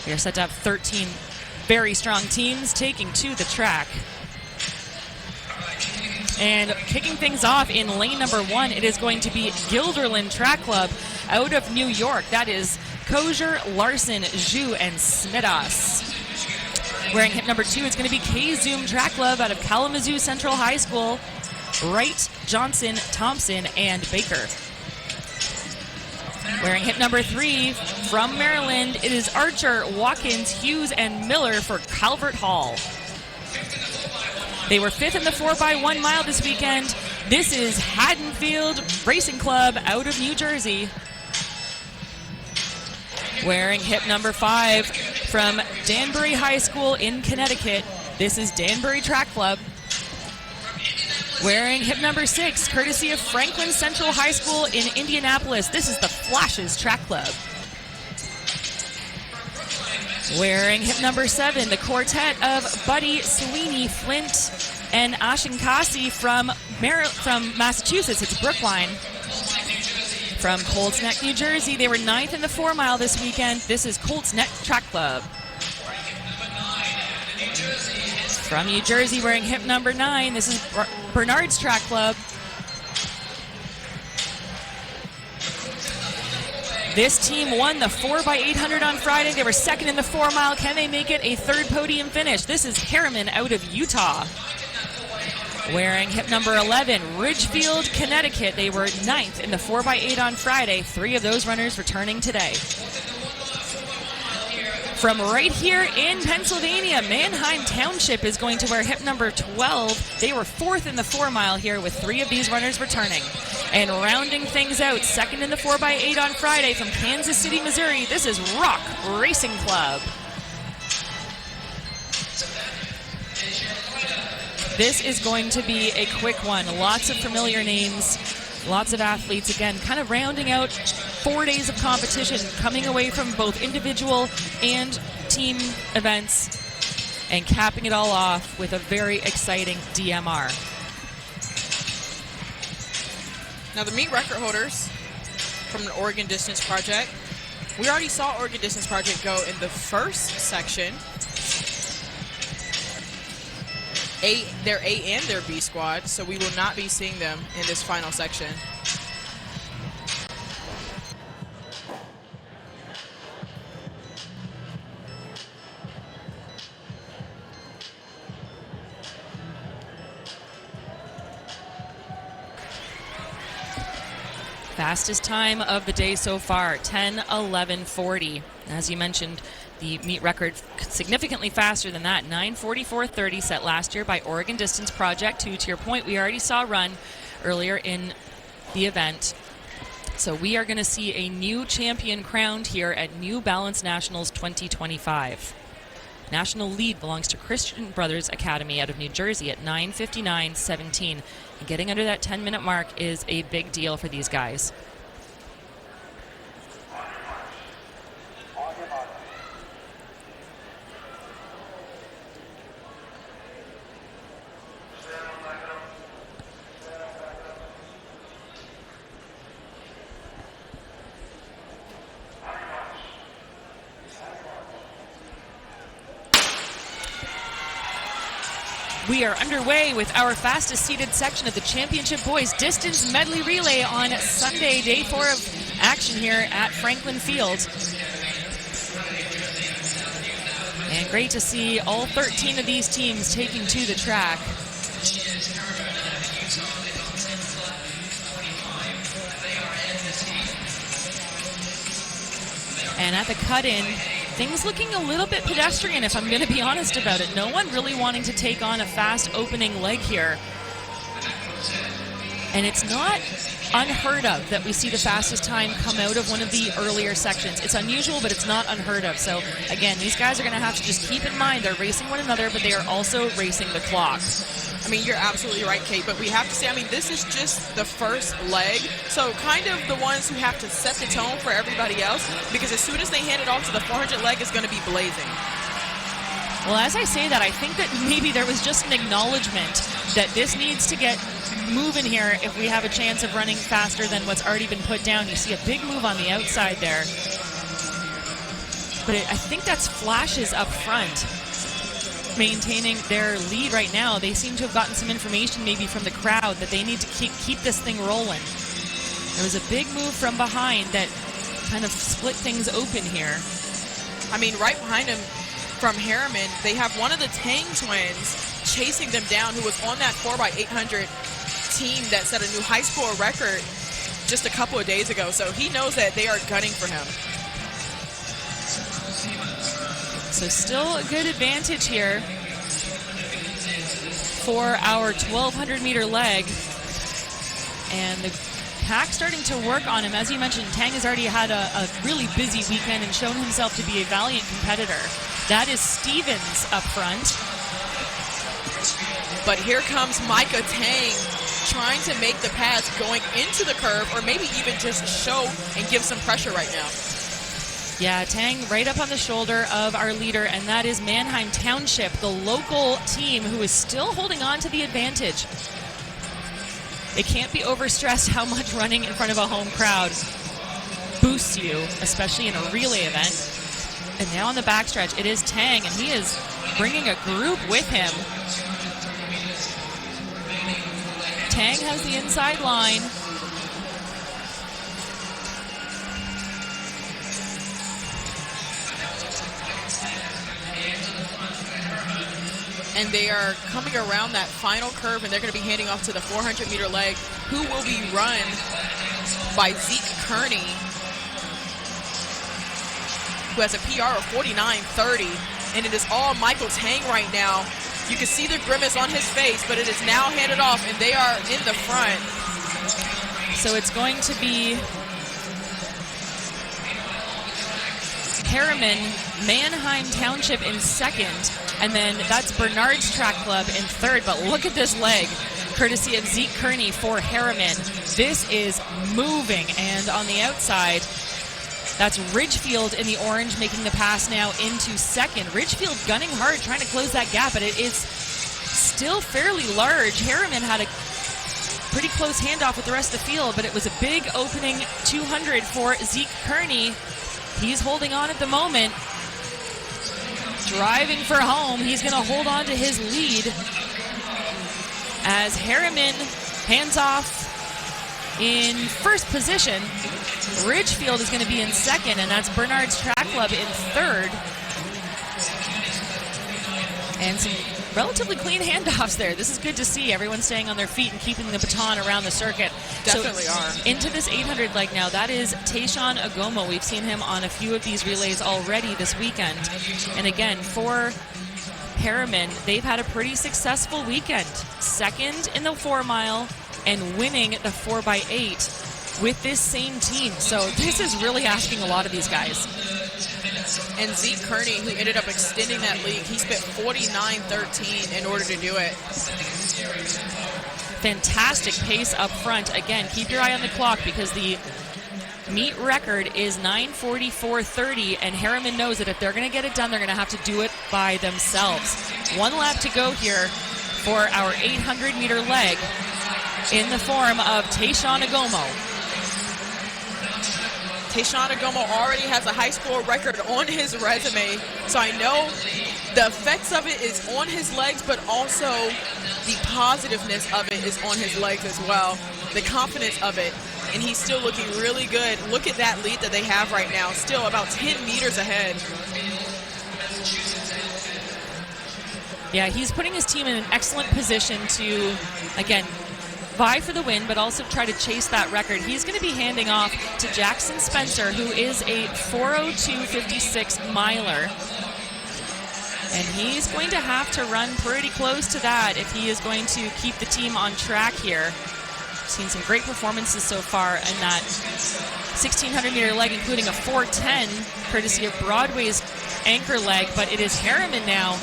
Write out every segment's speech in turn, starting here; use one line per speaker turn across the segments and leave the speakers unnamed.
We are set to have 13 very strong teams taking to the track. And kicking things off in lane number 1, it is going to be Guilderland Track Club out of New York. That is Kozier, Larson, Zhu, and Smidas. Wearing hip number 2, it's going to be K-Zoom Track Club out of Kalamazoo Central High School. Wright, Johnson, Thompson, and Baker. Wearing hip number 3 from Maryland, it is Archer, Watkins, Hughes, and Miller for Calvert Hall. They were 5th in the 4x1 mile this weekend. This is Haddonfield Racing Club out of New Jersey. Wearing hip number 5 from Danbury High School in Connecticut, this is Danbury Track Club. Wearing hip number 6, courtesy of Franklin Central High School in Indianapolis, this is the Flashes Track Club. Wearing hip number 7, the quartet of Buddy, Sweeney, Flint, and Ashinkasi from Massachusetts. It's Brookline. From Colts Neck, New Jersey, they were 9th in the 4 mile this weekend. This is Colts Neck Track Club. From New Jersey, wearing hip number 9, this is Bernard's Track Club. This team won the 4x800 on Friday. They were 2nd in the 4 mile. Can they make it a 3rd podium finish? This is Harriman out of Utah. Wearing hip number 11, Ridgefield, Connecticut. They were 9th in the 4x8 on Friday. 3 of those runners returning today. From right here in Pennsylvania, Manheim Township is going to wear hip number 12. They were 4th in the 4 mile here with 3 of these runners returning. And rounding things out, 2nd in the 4x8 on Friday from Kansas City, Missouri, this is Rock Racing Club. This is going to be a quick one. Lots of familiar names, lots of athletes. Again, kind of rounding out 4 days of competition, coming away from both individual and team events, and capping it all off with a very exciting DMR.
Now the meet record holders from the Oregon Distance Project. We already saw Oregon Distance Project go in the first section. Their A and their B squad, so we will not be seeing them in this final section.
Fastest time of the day so far, 10:11:40. As you mentioned, the meet record significantly faster than that, 9:44:30 set last year by Oregon Distance Project, who, to your point, we already saw run earlier in the event. So we are going to see a new champion crowned here at New Balance Nationals 2025. National lead belongs to Christian Brothers Academy out of New Jersey at 9:59:17. And getting under that 10-minute mark is a big deal for these guys. We are underway with our fastest seeded section of the Championship Boys Distance Medley Relay on Sunday, day 4 of action here at Franklin Field. And great to see all 13 of these teams taking to the track. And at the cut-in, things looking a little bit pedestrian, if I'm going to be honest about it. No one really wanting to take on a fast opening leg here. And it's not unheard of that we see the fastest time come out of one of the earlier sections. It's unusual, but it's not unheard of. So, again, these guys are going to have to just keep in mind they're racing one another, but they are also racing the clock.
I mean, you're absolutely right, Kate, but we have to say, I mean, this is just the first leg, so kind of the ones who have to set the tone for everybody else, because as soon as they hand it off to the 400 leg, it's going to be blazing.
Well, as I say that, I think that maybe there was just an acknowledgement that this needs to get moving here if we have a chance of running faster than what's already been put down. You see a big move on the outside there. but I think that's Flashes up front maintaining their lead right now. They seem to have gotten some information maybe from the crowd that they need to keep this thing rolling. There was a big move from behind that kind of split things open here.
I mean, right behind him from Harriman, they have one of the Tang twins chasing them down, who was on that 4x800 team that set a new high score record just a couple of days ago. So he knows that they are gunning for him.
So still a good advantage here for our 1,200 meter leg. And the pack starting to work on him. As you mentioned, Tang has already had a really busy weekend and shown himself to be a valiant competitor. That is Stevens up front.
But here comes Micah Tang trying to make the pass going into the curve, or maybe even just show and give some pressure right now.
Yeah, Tang right up on the shoulder of our leader, and that is Manheim Township, the local team who is still holding on to the advantage. It can't be overstressed how much running in front of a home crowd boosts you, especially in a relay event. And now on the backstretch, it is Tang, and he is bringing a group with him. Tang has the inside line.
And they are coming around that final curve, and they're going to be handing off to the 400-meter leg, who will be run by Zeke Kearney, who has a PR of 49.30. And it is all Michael Tang right now. You can see the grimace on his face, but it is now handed off, and they are in the front.
So it's going to be Harriman, Manheim Township in second, and then that's Bernard's Track Club in third. But look at this leg, courtesy of Zeke Kearney for Harriman. This is moving, and on the outside, that's Ridgefield in the orange making the pass now into second. Ridgefield gunning hard, trying to close that gap, but it is still fairly large. Harriman had a pretty close handoff with the rest of the field, but it was a big opening 200 for Zeke Kearney. He's holding on at the moment. Driving for home. He's going to hold on to his lead as Harriman hands off in first position. Ridgefield is going to be in second, and that's Bernard's Track Club in third. And some relatively clean handoffs there. This is good to see. Everyone staying on their feet and keeping the baton around the circuit.
Definitely are.
Into this 800 leg now, that is Tayshawn Agomo. We've seen him on a few of these relays already this weekend. And again, for Harriman, they've had a pretty successful weekend. Second in the 4 mile and winning the 4x8 with this same team. So this is really asking a lot of these guys.
And Zeke Kearney, who ended up extending that lead, he spent 49.13 in order to do it.
Fantastic pace up front. Again, keep your eye on the clock because the meet record is 9:44.30, and Harriman knows that if they're going to get it done, they're going to have to do it by themselves. 1 lap to go here for our 800-meter leg in the form of Tayshawn Agomo.
Tayshawn Agomo already has a high score record on his resume, so I know the effects of it is on his legs, but also the positiveness of it is on his legs as well, the confidence of it, and he's still looking really good. Look at that lead that they have right now, still about 10 meters ahead.
Yeah, he's putting his team in an excellent position to, again, vie for the win, but also try to chase that record. He's going to be handing off to Jackson Spencer, who is a 4:02.56 miler. And he's going to have to run pretty close to that if he is going to keep the team on track here. Seen some great performances so far in that 1,600-meter leg, including a 4:10, courtesy of Broadway's anchor leg. But it is Harriman now,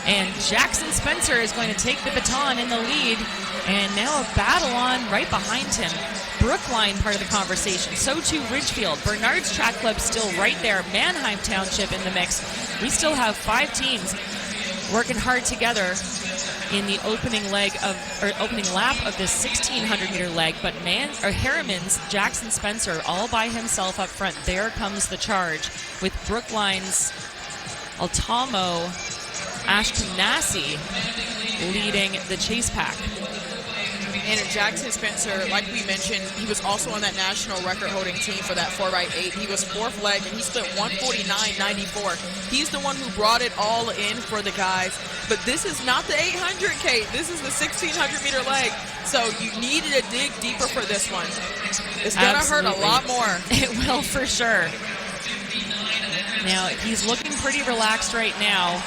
and Jackson Spencer is going to take the baton in the lead. And now a battle on right behind him. Brookline part of the conversation. So too Ridgefield. Bernard's Track Club still right there. Manheim Township in the mix. We still have 5 teams working hard together in the opening lap of this 1,600-meter leg. But Harriman's Jackson Spencer all by himself up front. There comes the charge with Brookline's Altamo Ashkenazi leading the chase pack.
And Jackson Spencer, like we mentioned, he was also on that national record-holding team for that 4x8. He was fourth leg, and he split 149.94. He's the one who brought it all in for the guys. But this is not the 800, Kate. This is the 1,600-meter leg. So you needed to dig deeper for this one. It's going to hurt a lot more.
It will for sure. Now, he's looking pretty relaxed right now.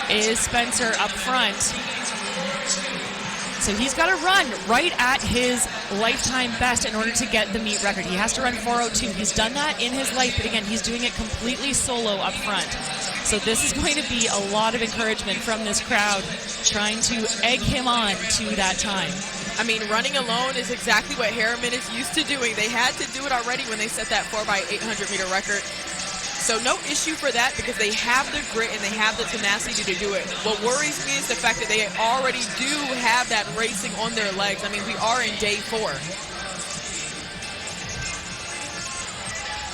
Is Spencer up front? So he's got to run right at his lifetime best in order to get the meet record. He has to run 4:02. He's done that in his life, but again, he's doing it completely solo up front. So this is going to be a lot of encouragement from this crowd trying to egg him on to that time.
I mean, running alone is exactly what Harriman is used to doing. They had to do it already when they set that 4x800-meter record. So no issue for that because they have the grit and they have the tenacity to do it. What worries me is the fact that they already do have that racing on their legs. I mean, we are in day 4.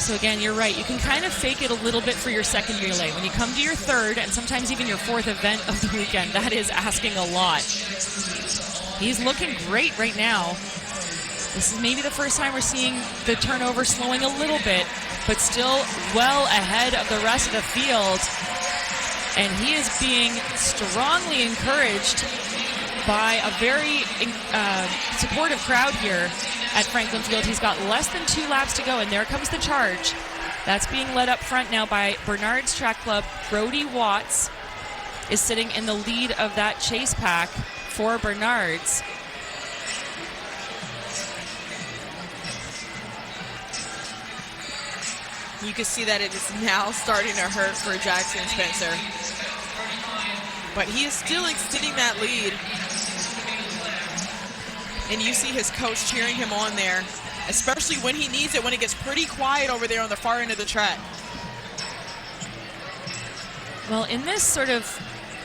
So again, you're right. You can kind of fake it a little bit for your second relay. When you come to your third and sometimes even your fourth event of the weekend, that is asking a lot. He's looking great right now. This is maybe the first time we're seeing the turnover slowing a little bit, but still well ahead of the rest of the field. And he is being strongly encouraged by a very supportive crowd here at Franklin Field. He's got less than 2 laps to go, and there comes the charge. That's being led up front now by Bernard's Track Club. Brody Watts is sitting in the lead of that chase pack for Bernard's.
You can see that it is now starting to hurt for Jackson Spencer. But he is still extending that lead. And you see his coach cheering him on there, especially when he needs it, when it gets pretty quiet over there on the far end of the track.
Well, in this sort of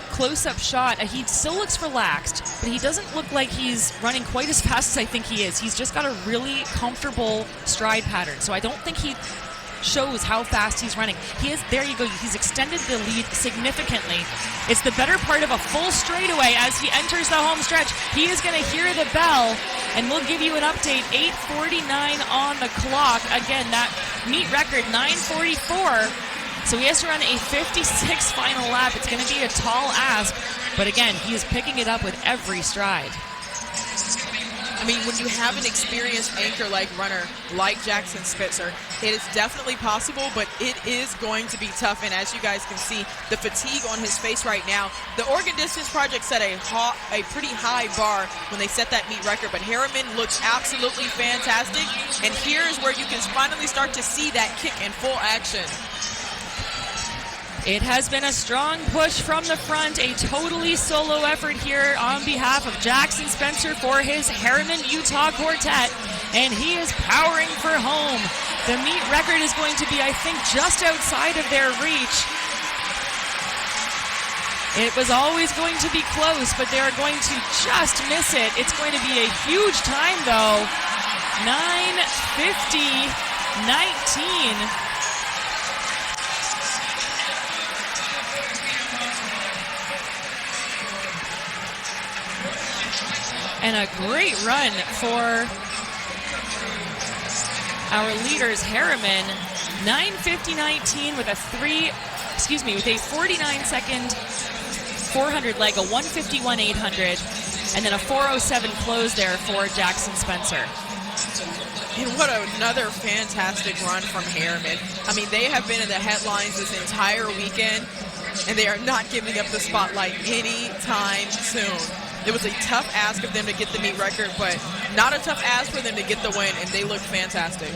close-up shot, he still looks relaxed, but he doesn't look like he's running quite as fast as I think he is. He's just got a really comfortable stride pattern, so I don't think he shows how fast he's running. There you go, he's extended the lead significantly. It's the better part of a full straightaway as he enters the home stretch. He is going to hear the bell, and we'll give you an update. 8:49 on the clock. Again, that meet record, 9:44. So he has to run a 56 final lap. It's going to be a tall ask, but again, he is picking it up with every stride.
I mean, when you have an experienced anchor-like runner like Jackson Spencer, it is definitely possible, but it is going to be tough. And as you guys can see, the fatigue on his face right now. The Oregon Distance Project set a pretty high bar when they set that meet record, but Harriman looks absolutely fantastic. And here's where you can finally start to see that kick in full action.
It has been a strong push from the front, a totally solo effort here on behalf of Jackson Spencer for his Harriman Utah Quartet, and he is powering for home. The meet record is going to be, I think, just outside of their reach. It was always going to be close, but they're going to just miss it. It's going to be a huge time, though. 9:50.19. And a great run for our leaders, Harriman. 9:50.19 with a 49-second 400 leg, a 1:51.800, and then a 4:07 close there for Jackson Spencer.
And what another fantastic run from Harriman. I mean, they have been in the headlines this entire weekend, and they are not giving up the spotlight anytime soon. It was a tough ask of them to get the meet record, but not a tough ask for them to get the win, and they look fantastic.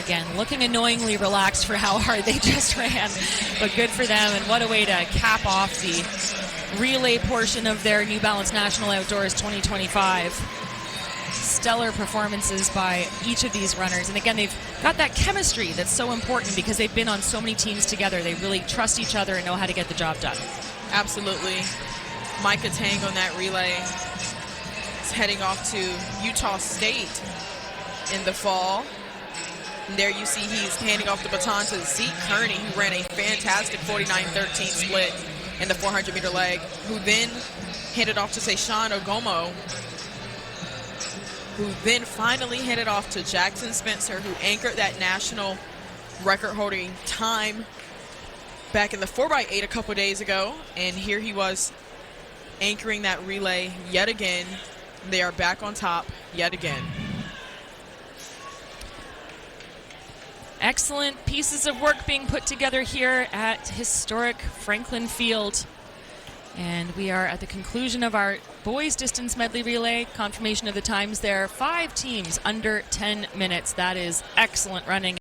Again, looking annoyingly relaxed for how hard they just ran, but good for them, and what a way to cap off the relay portion of their New Balance National Outdoors 2025. stellar performances by each of these runners. And again, they've got that chemistry that's so important because they've been on so many teams together. They really trust each other and know how to get the job done.
Absolutely. Micah Tang on that relay is heading off to Utah State in the fall. And there you see he's handing off the baton to Zeke Kearney, who ran a fantastic 49-13 split in the 400-meter leg, who then handed off to Seishan Ogomo, who then finally handed off to Jackson Spencer, who anchored that national record-holding time back in the 4x8 a couple days ago. And here he was anchoring that relay yet again. They are back on top yet again.
Excellent pieces of work being put together here at historic Franklin Field. And we are at the conclusion of our boys distance medley relay. Confirmation of the times there. 5 teams under 10 minutes. That is excellent running.